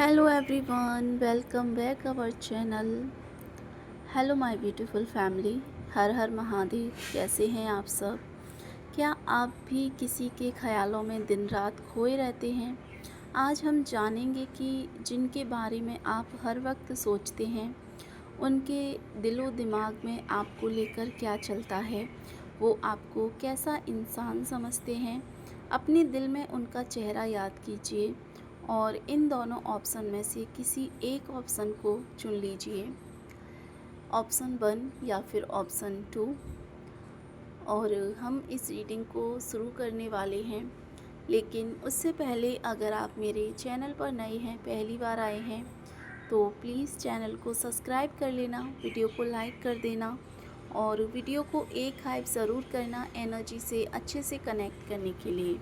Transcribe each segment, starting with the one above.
Hello everyone, welcome back our channel. Hello my beautiful family. Har Har Mahadev. कैसे हैं आप सब? क्या आप भी किसी के ख्यालों में दिन रात खोए रहते हैं? आज हम जानेंगे कि जिनके बारे में आप हर वक्त सोचते हैं, उनके दिलो दिमाग में आपको लेकर क्या चलता है, वो आपको कैसा इंसान समझते हैं। अपने दिल में उनका चेहरा याद कीजिए और इन दोनों ऑप्शन में से किसी एक ऑप्शन को चुन लीजिए, ऑप्शन 1 या फिर ऑप्शन 2। और हम इस रीडिंग को शुरू करने वाले हैं, लेकिन उससे पहले अगर आप मेरे चैनल पर नए हैं, पहली बार आए हैं, तो प्लीज़ चैनल को सब्सक्राइब कर लेना, वीडियो को लाइक कर देना और वीडियो को एक हाइप ज़रूर करना एनर्जी से अच्छे से कनेक्ट करने के लिए।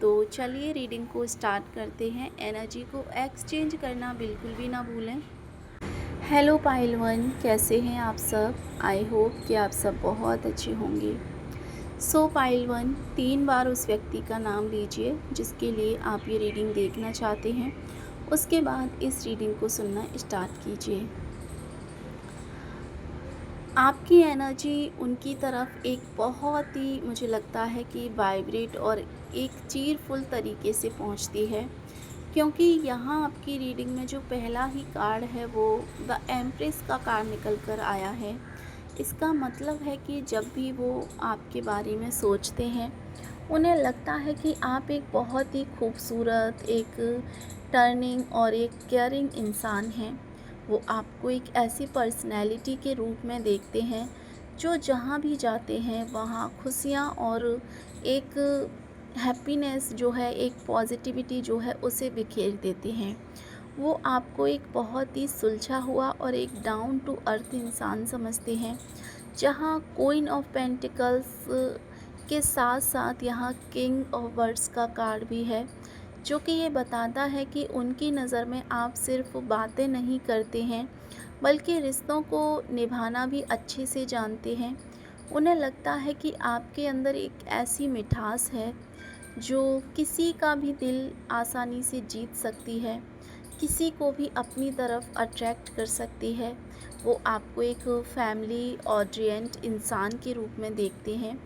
तो चलिए रीडिंग को स्टार्ट करते हैं। एनर्जी को एक्सचेंज करना बिल्कुल भी ना भूलें। हेलो पाइल वन, कैसे हैं आप सब? आई होप कि आप सब बहुत अच्छे होंगे। सो पाइल वन, 3 बार उस व्यक्ति का नाम लीजिए जिसके लिए आप ये रीडिंग देखना चाहते हैं। उसके बाद इस रीडिंग को सुनना स्टार्ट कीजिए। आपकी एनर्जी उनकी तरफ एक बहुत ही, मुझे लगता है कि वाइब्रेट और एक चीरफुल तरीके से पहुंचती है, क्योंकि यहाँ आपकी रीडिंग में जो पहला ही कार्ड है वो द एम्प्रेस का कार्ड निकल कर आया है। इसका मतलब है कि जब भी वो आपके बारे में सोचते हैं, उन्हें लगता है कि आप एक बहुत ही खूबसूरत, एक टर्निंग और एक केयरिंग इंसान हैं। वो आपको एक ऐसी पर्सनैलिटी के रूप में देखते हैं जो जहाँ भी जाते हैं वहाँ खुशियाँ और एक हैप्पीनेस जो है, एक पॉजिटिविटी जो है, उसे बिखेर देते हैं। वो आपको एक बहुत ही सुलझा हुआ और एक डाउन टू अर्थ इंसान समझते हैं, जहाँ क्वीन ऑफ पेंटिकल्स के साथ साथ यहाँ किंग ऑफ वर्ड्स का कार्ड भी है, जो कि ये बताता है कि उनकी नज़र में आप सिर्फ बातें नहीं करते हैं, बल्कि रिश्तों को निभाना भी अच्छे से जानते हैं। उन्हें लगता है कि आपके अंदर एक ऐसी मिठास है जो किसी का भी दिल आसानी से जीत सकती है, किसी को भी अपनी तरफ अट्रैक्ट कर सकती है। वो आपको एक फैमिली ऑडियंट इंसान के रूप में देखते हैं,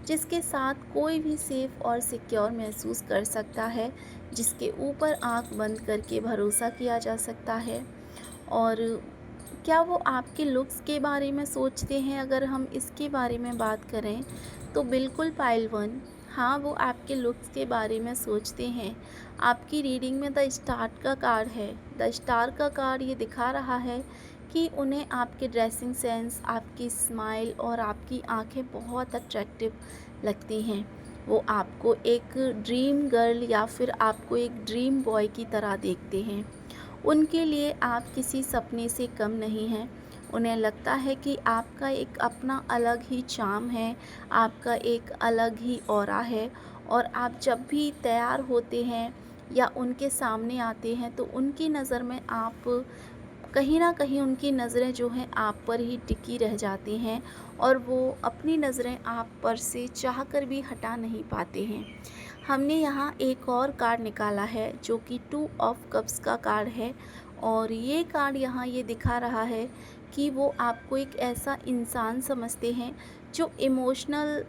जिसके साथ कोई भी सेफ़ और सिक्योर महसूस कर सकता है, जिसके ऊपर आंख बंद करके भरोसा किया जा सकता है। और क्या वो आपके लुक्स के बारे में सोचते हैं? अगर हम इसके बारे में बात करें तो बिल्कुल पाइल वन, हाँ, वो आपके लुक्स के बारे में सोचते हैं। आपकी रीडिंग में द स्टार का कार्ड है। द स्टार का कार्ड ये दिखा रहा है कि उन्हें आपके ड्रेसिंग सेंस, आपकी स्माइल और आपकी आंखें बहुत अट्रैक्टिव लगती हैं। वो आपको एक ड्रीम गर्ल या फिर आपको एक ड्रीम बॉय की तरह देखते हैं। उनके लिए आप किसी सपने से कम नहीं हैं। उन्हें लगता है कि आपका एक अपना अलग ही चार्म है, आपका एक अलग ही ऑरा है, और आप जब भी तैयार होते हैं या उनके सामने आते हैं तो उनकी नज़र में आप कहीं न कहीं, उनकी नज़रें जो हैं आप पर ही टिकी रह जाती हैं और वो अपनी नज़रें आप पर से चाहकर भी हटा नहीं पाते हैं। हमने यहाँ एक और कार्ड निकाला है जो कि 2 ऑफ कप्स का कार्ड है, और ये कार्ड यहाँ ये दिखा रहा है कि वो आपको एक ऐसा इंसान समझते हैं जो इमोशनल,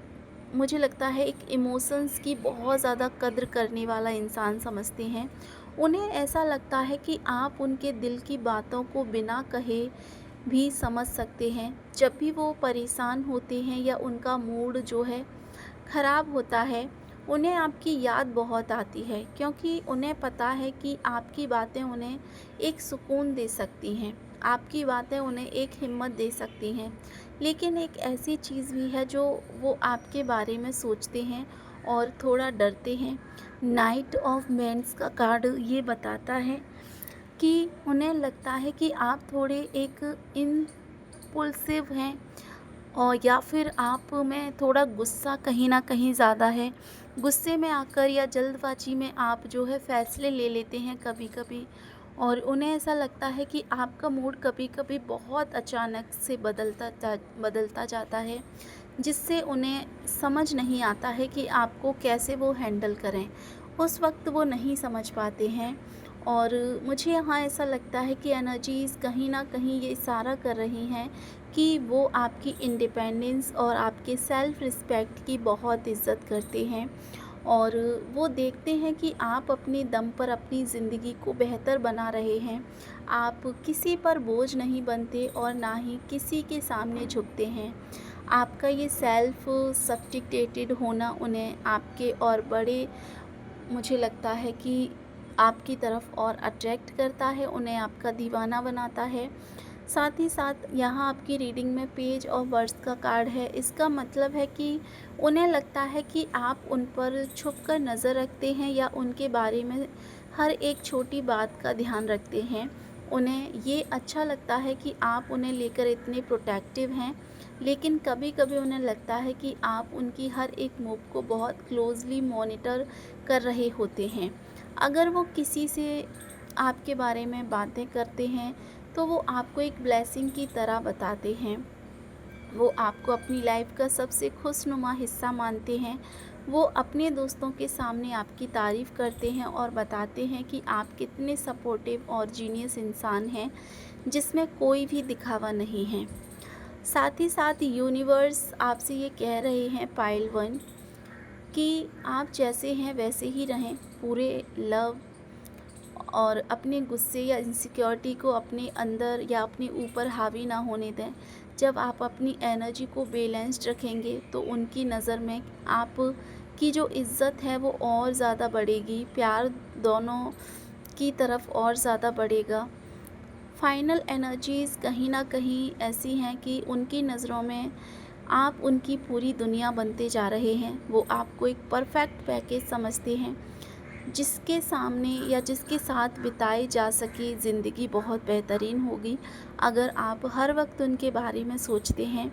मुझे लगता है एक इमोशंस की बहुत ज़्यादा कद्र करने वाला इंसान समझते हैं। उन्हें ऐसा लगता है कि आप उनके दिल की बातों को बिना कहे भी समझ सकते हैं। जब भी वो परेशान होते हैं या उनका मूड जो है ख़राब होता है, उन्हें आपकी याद बहुत आती है, क्योंकि उन्हें पता है कि आपकी बातें उन्हें एक सुकून दे सकती हैं, आपकी बातें उन्हें एक हिम्मत दे सकती हैं। लेकिन एक ऐसी चीज़ भी है जो वो आपके बारे में सोचते हैं और थोड़ा डरते हैं। नाइट ऑफ मेंस का कार्ड ये बताता है कि उन्हें लगता है कि आप थोड़े एक इम्पल्सिव हैं, और या फिर आप में थोड़ा गुस्सा कहीं न कहीं ज़्यादा है। गुस्से में आकर या जल्दबाजी में आप जो है फ़ैसले ले लेते हैं कभी-कभी, और उन्हें ऐसा लगता है कि आपका मूड कभी-कभी बहुत अचानक से बदलता जाता है, जिससे उन्हें समझ नहीं आता है कि आपको कैसे वो हैंडल करें। उस वक़्त वो नहीं समझ पाते हैं और मुझे यहाँ ऐसा लगता है कि एनर्जीज़ कहीं न कहीं ये इशारा कर रही हैं कि वो आपकी इंडिपेंडेंस और आपके सेल्फ़ रिस्पेक्ट की बहुत इज़्ज़त करते हैं। और वो देखते हैं कि आप अपने दम पर अपनी ज़िंदगी को बेहतर बना रहे हैं। आप किसी पर बोझ नहीं बनते और ना ही किसी के सामने झुकते हैं। आपका ये सेल्फ़ सफिकेटेड होना उन्हें आपके और बड़े, मुझे लगता है कि आपकी तरफ और अट्रैक्ट करता है, उन्हें आपका दीवाना बनाता है। साथ ही साथ यहाँ आपकी रीडिंग में पेज ऑफ वर्ड्स का कार्ड है। इसका मतलब है कि उन्हें लगता है कि आप उन पर छुपकर नज़र रखते हैं या उनके बारे में हर एक छोटी बात का ध्यान रखते हैं। उन्हें ये अच्छा लगता है कि आप उन्हें लेकर इतने प्रोटेक्टिव हैं, लेकिन कभी-कभी उन्हें लगता है कि आप उनकी हर एक मूव को बहुत क्लोज़ली मॉनिटर कर रहे होते हैं। अगर वो किसी से आपके बारे में बातें करते हैं, तो वो आपको एक ब्लेसिंग की तरह बताते हैं। वो आपको अपनी लाइफ का सबसे खुशनुमा हिस्सा मानते हैं। वो अपने दोस्तों के सामने आपकी तारीफ़ करते हैं और बताते हैं कि आप कितने सपोर्टिव और जीनियस इंसान हैं, जिसमें कोई भी दिखावा नहीं है। साथ ही साथ यूनिवर्स आपसे ये कह रहे हैं पाइल 1 कि आप जैसे हैं वैसे ही रहें। पूरे लव और अपने गुस्से या इनसिक्योरिटी को अपने अंदर या अपने ऊपर हावी ना होने दें। जब आप अपनी एनर्जी को बैलेंस्ड रखेंगे तो उनकी नज़र में आप की जो इज़्ज़त है वो और ज़्यादा बढ़ेगी, प्यार दोनों की तरफ और ज़्यादा बढ़ेगा। फाइनल एनर्जीज़ कहीं न कहीं ऐसी हैं कि उनकी नज़रों में आप उनकी पूरी दुनिया बनते जा रहे हैं। वो आपको एक परफेक्ट पैकेज समझते हैं, जिसके सामने या जिसके साथ बिताई जा सके ज़िंदगी बहुत बेहतरीन होगी। अगर आप हर वक्त उनके बारे में सोचते हैं,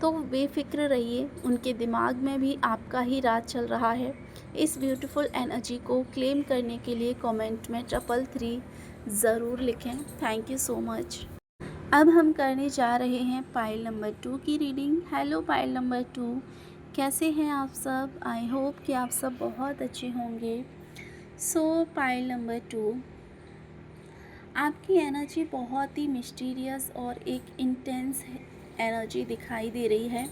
तो बेफ़िक्र रहिए, उनके दिमाग में भी आपका ही राज चल रहा है। इस ब्यूटीफुल एनर्जी को क्लेम करने के लिए कमेंट में 333 ज़रूर लिखें। Thank you so much. अब हम करने जा रहे हैं पाइल नंबर 2 की रीडिंग। हेलो पाइल नंबर 2, कैसे हैं आप सब? आई होप कि आप सब बहुत अच्छे होंगे। सो पाइल नंबर 2, आपकी एनर्जी बहुत ही मिस्टीरियस और एक इंटेंस एनर्जी दिखाई दे रही है।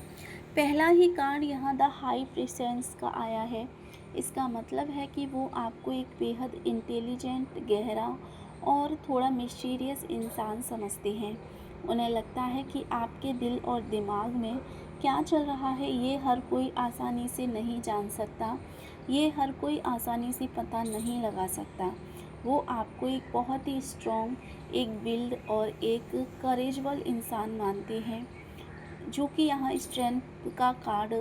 पहला ही कार्ड यहाँ द हाई प्रेजेंस का आया है। इसका मतलब है कि वो आपको एक बेहद इंटेलिजेंट, गहरा और थोड़ा मिस्टीरियस इंसान समझते हैं। उन्हें लगता है कि आपके दिल और दिमाग में क्या चल रहा है ये हर कोई आसानी से नहीं जान सकता, ये हर कोई आसानी से पता नहीं लगा सकता। वो आपको एक बहुत ही स्ट्रॉन्ग, एक विल्ड और एक करेजबल इंसान मानते हैं, जो कि यहाँ स्ट्रेंथ का कार्ड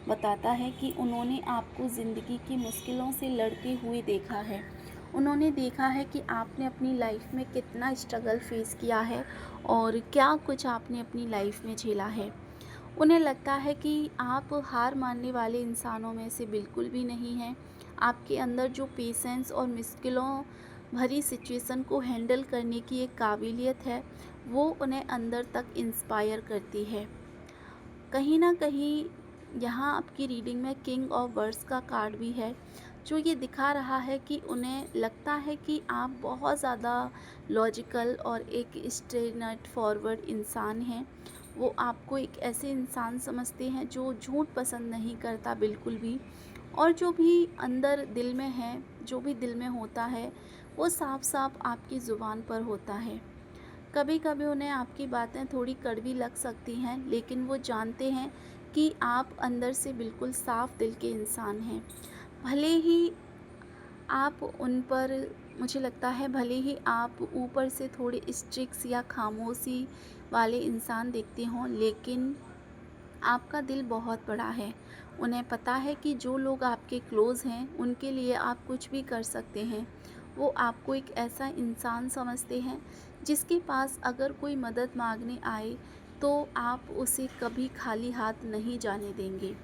बताता है कि उन्होंने आपको ज़िंदगी की मुश्किलों से लड़ते हुए देखा है। उन्होंने देखा है कि आपने अपनी लाइफ में कितना स्ट्रगल फेस किया है और क्या कुछ आपने अपनी लाइफ में झेला है। उन्हें लगता है कि आप हार मानने वाले इंसानों में से बिल्कुल भी नहीं हैं। आपके अंदर जो पेशेंस और मुश्किलों भरी सिचुएशन को हैंडल करने की एक काबिलियत है, वो उन्हें अंदर तक इंस्पायर करती है। कहीं ना कहीं यहाँ आपकी रीडिंग में किंग ऑफ वर्ड्स का कार्ड भी है, जो ये दिखा रहा है कि उन्हें लगता है कि आप बहुत ज़्यादा लॉजिकल और एक स्ट्रेट फॉरवर्ड इंसान हैं। वो आपको एक ऐसे इंसान समझते हैं जो झूठ पसंद नहीं करता बिल्कुल भी, और जो भी अंदर दिल में है, जो भी दिल में होता है, वो साफ साफ आपकी ज़ुबान पर होता है। कभी कभी उन्हें आपकी बातें थोड़ी कड़वी लग सकती हैं, लेकिन वो जानते हैं कि आप अंदर से बिल्कुल साफ दिल के इंसान हैं। भले ही आप उन पर, मुझे लगता है भले ही आप ऊपर से थोड़े स्ट्रिक्ट या खामोशी वाले इंसान दिखते हों, लेकिन आपका दिल बहुत बड़ा है। उन्हें पता है कि जो लोग आपके क्लोज़ हैं उनके लिए आप कुछ भी कर सकते हैं। वो आपको एक ऐसा इंसान समझते हैं जिसके पास अगर कोई मदद मांगने आए तो आप उसे कभी खाली हाथ नहीं जाने देंगे।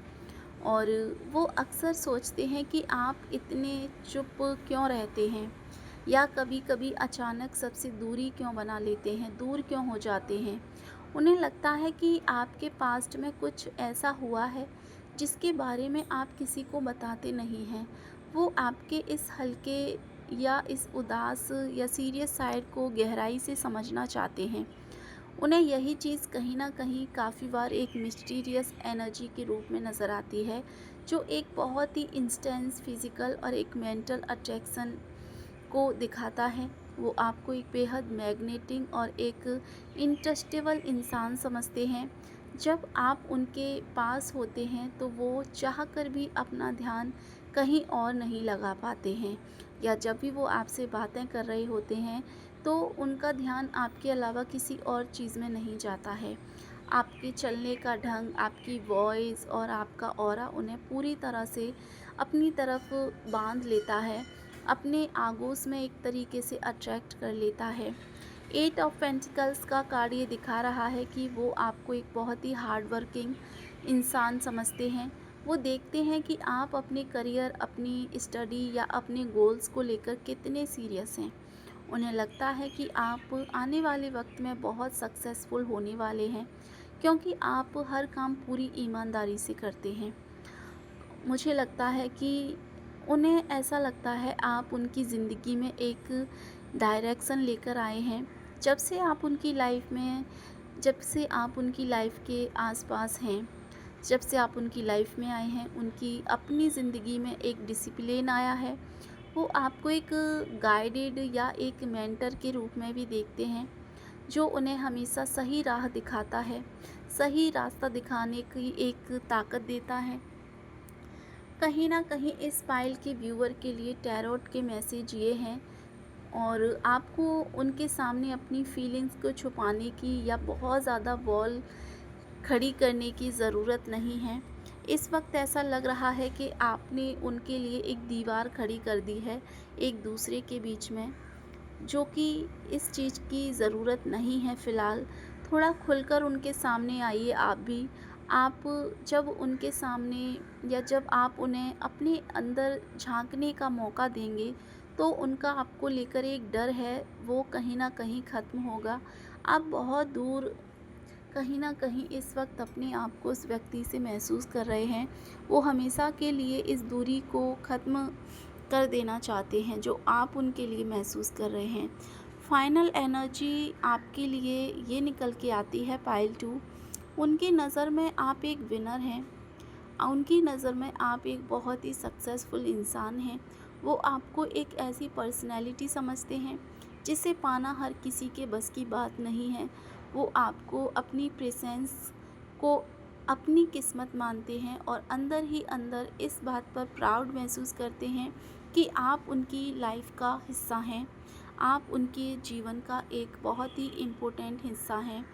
और वो अक्सर सोचते हैं कि आप इतने चुप क्यों रहते हैं, या कभी कभी अचानक सबसे दूरी क्यों बना लेते हैं, दूर क्यों हो जाते हैं। उन्हें लगता है कि आपके पास्ट में कुछ ऐसा हुआ है जिसके बारे में आप किसी को बताते नहीं हैं। वो आपके इस हल्के या इस उदास या सीरियस साइड को गहराई से समझना चाहते हैं। उन्हें यही चीज़ कहीं न कहीं काफ़ी बार एक मिस्टीरियस एनर्जी के रूप में नज़र आती है, जो एक बहुत ही इंस्टेंस फिज़िकल और एक मेंटल अट्रैक्शन को दिखाता है। वो आपको एक बेहद मैग्नेटिक और एक इंटरेस्टेबल इंसान समझते हैं। जब आप उनके पास होते हैं तो वो चाहकर भी अपना ध्यान कहीं और नहीं लगा पाते हैं, या जब भी वो आपसे बातें कर रहे होते हैं तो उनका ध्यान आपके अलावा किसी और चीज़ में नहीं जाता है। आपके चलने का ढंग, आपकी वॉइस और आपका ऑरा उन्हें पूरी तरह से अपनी तरफ बांध लेता है, अपने आगोश में एक तरीके से अट्रैक्ट कर लेता है। एट ऑफ पेंटिकल्स का कार्ड ये दिखा रहा है कि वो आपको एक बहुत ही हार्ड वर्किंग इंसान समझते हैं। वो देखते हैं कि आप अपने करियर, अपनी स्टडी या अपने गोल्स को लेकर कितने सीरियस हैं। उन्हें लगता है कि आप आने वाले वक्त में बहुत सक्सेसफुल होने वाले हैं, क्योंकि आप हर काम पूरी ईमानदारी से करते हैं। मुझे लगता है कि उन्हें ऐसा लगता है आप उनकी ज़िंदगी में एक डायरेक्शन लेकर आए हैं। जब से आप उनकी लाइफ के आसपास हैं, जब से आप उनकी लाइफ में आए हैं, उनकी अपनी ज़िंदगी में एक डिसिप्लिन आया है। वो आपको एक गाइडेड या एक मेंटर के रूप में भी देखते हैं, जो उन्हें हमेशा सही राह दिखाता है, सही रास्ता दिखाने की एक ताकत देता है। कहीं न कहीं इस फाइल के व्यूअर के लिए टैरोट के मैसेज ये हैं, और आपको उनके सामने अपनी फीलिंग्स को छुपाने की या बहुत ज़्यादा वॉल खड़ी करने की ज़रूरत नहीं है। इस वक्त ऐसा लग रहा है कि आपने उनके लिए एक दीवार खड़ी कर दी है एक दूसरे के बीच में, जो कि इस चीज़ की ज़रूरत नहीं है फ़िलहाल। थोड़ा खुलकर उनके सामने आइए आप भी। आप जब उनके सामने या जब आप उन्हें अपने अंदर झाँकने का मौका देंगे, तो उनका आपको लेकर एक डर है, वो कहीं न कहीं ख़त्म होगा। आप बहुत दूर कहीं न कहीं इस वक्त अपने आप को उस व्यक्ति से महसूस कर रहे हैं। वो हमेशा के लिए इस दूरी को ख़त्म कर देना चाहते हैं, जो आप उनके लिए महसूस कर रहे हैं। फाइनल एनर्जी आपके लिए ये निकल के आती है पाइल 2। उनकी नज़र में आप एक विनर हैं। उनकी नज़र में आप एक बहुत ही सक्सेसफुल इंसान हैं। वो आपको एक ऐसी पर्सनैलिटी समझते हैं जिसे पाना हर किसी के बस की बात नहीं है। वो आपको अपनी प्रेजेंस को अपनी किस्मत मानते हैं, और अंदर ही अंदर इस बात पर प्राउड महसूस करते हैं कि आप उनकी लाइफ का हिस्सा हैं। आप उनके जीवन का एक बहुत ही इम्पोर्टेंट हिस्सा हैं।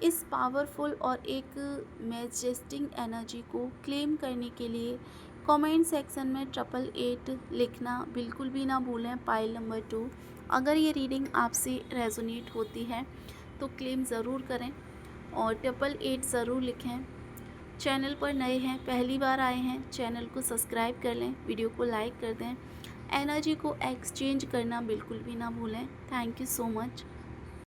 इस पावरफुल और एक मैजेस्टिक एनर्जी को क्लेम करने के लिए कमेंट सेक्शन में 888 लिखना बिल्कुल भी ना भूलें। पाइल नंबर 2, अगर ये रीडिंग आपसे रेजोनेट होती है तो क्लेम ज़रूर करें और 888 ज़रूर लिखें। चैनल पर नए हैं, पहली बार आए हैं, चैनल को सब्सक्राइब कर लें, वीडियो को लाइक कर दें। एनर्जी को एक्सचेंज करना बिल्कुल भी ना भूलें। Thank you so much.